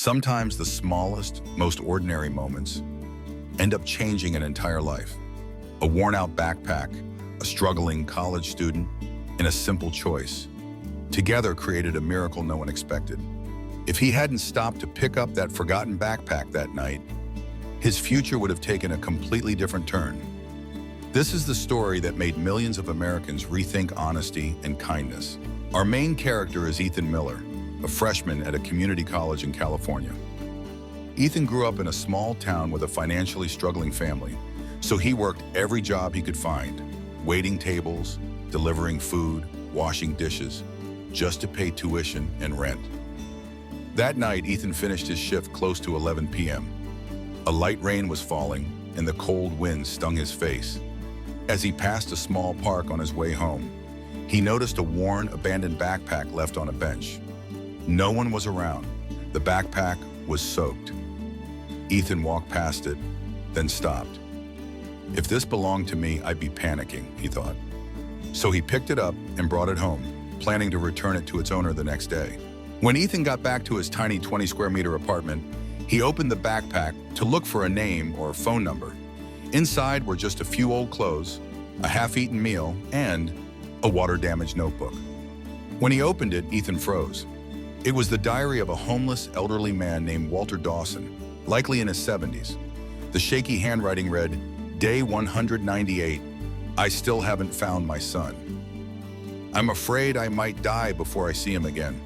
Sometimes the smallest, most ordinary moments end up changing an entire life. A worn-out backpack, a struggling college student, and a simple choice together created a miracle no one expected. If he hadn't stopped to pick up that forgotten backpack that night, his future would have taken a completely different turn. This is the story that made millions of Americans rethink honesty and kindness. Our main character is Ethan Miller, a freshman at a community college in California. Ethan grew up in a small town with a financially struggling family, so he worked every job he could find, waiting tables, delivering food, washing dishes, just to pay tuition and rent. That night, Ethan finished his shift close to 11 p.m. A light rain was falling, and the cold wind stung his face. As he passed a small park on his way home, he noticed a worn, abandoned backpack left on a bench. No one was around. The backpack was soaked. Ethan walked past it, then stopped. If this belonged to me, I'd be panicking, he thought. So he picked it up and brought it home, planning to return it to its owner the next day. When Ethan got back to his tiny 20-square-meter apartment, he opened the backpack to look for a name or phone number. Inside were just a few old clothes, a half-eaten meal, and a water-damaged notebook. When he opened it, Ethan froze. It was the diary of a homeless, elderly man named Walter Dawson, likely in his 70s. The shaky handwriting read, "Day 198, I still haven't found my son. I'm afraid I might die before I see him again.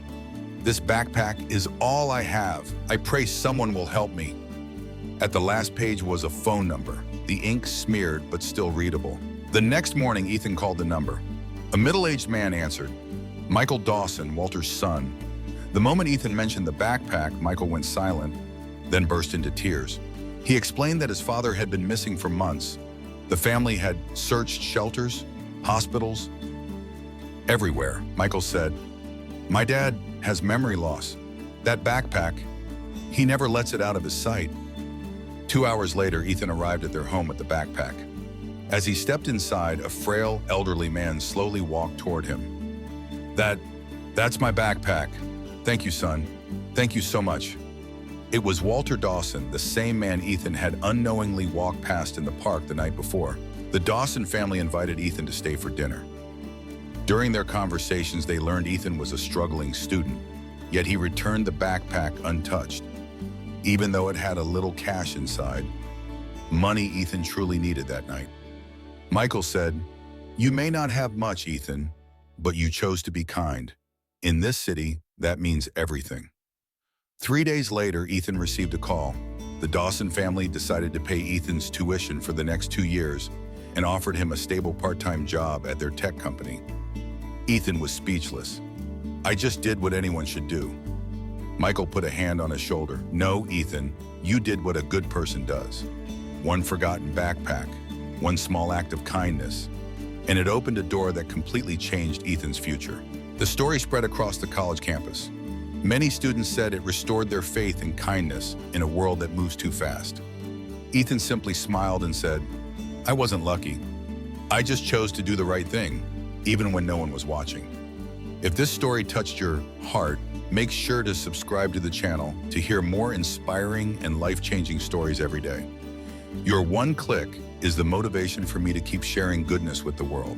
This backpack is all I have. I pray someone will help me." At the last page was a phone number, the ink smeared but still readable. The next morning, Ethan called the number. A middle-aged man answered, Michael Dawson, Walter's son. The moment Ethan mentioned the backpack, Michael went silent, then burst into tears. He explained that his father had been missing for months. The family had searched shelters, hospitals, everywhere. Michael said, "My dad has memory loss. That backpack, he never lets it out of his sight." 2 hours later, Ethan arrived at their home with the backpack. As he stepped inside, a frail, elderly man slowly walked toward him. That's my backpack. Thank you, son. Thank you so much." It was Walter Dawson, the same man Ethan had unknowingly walked past in the park the night before. The Dawson family invited Ethan to stay for dinner. During their conversations, they learned Ethan was a struggling student, yet he returned the backpack untouched. Even though it had a little cash inside, money Ethan truly needed that night. Michael said, "You may not have much, Ethan, but you chose to be kind. In this city, that means everything." 3 days later, Ethan received a call. The Dawson family decided to pay Ethan's tuition for the next 2 years and offered him a stable part-time job at their tech company. Ethan was speechless. "I just did what anyone should do." Michael put a hand on his shoulder. "No, Ethan, you did what a good person does. One forgotten backpack, one small act of kindness, and it opened a door that completely changed Ethan's future." The story spread across the college campus. Many students said it restored their faith in kindness in a world that moves too fast. Ethan simply smiled and said, "I wasn't lucky. I just chose to do the right thing, even when no one was watching." If this story touched your heart, make sure to subscribe to the channel to hear more inspiring and life-changing stories every day. Your one click is the motivation for me to keep sharing goodness with the world.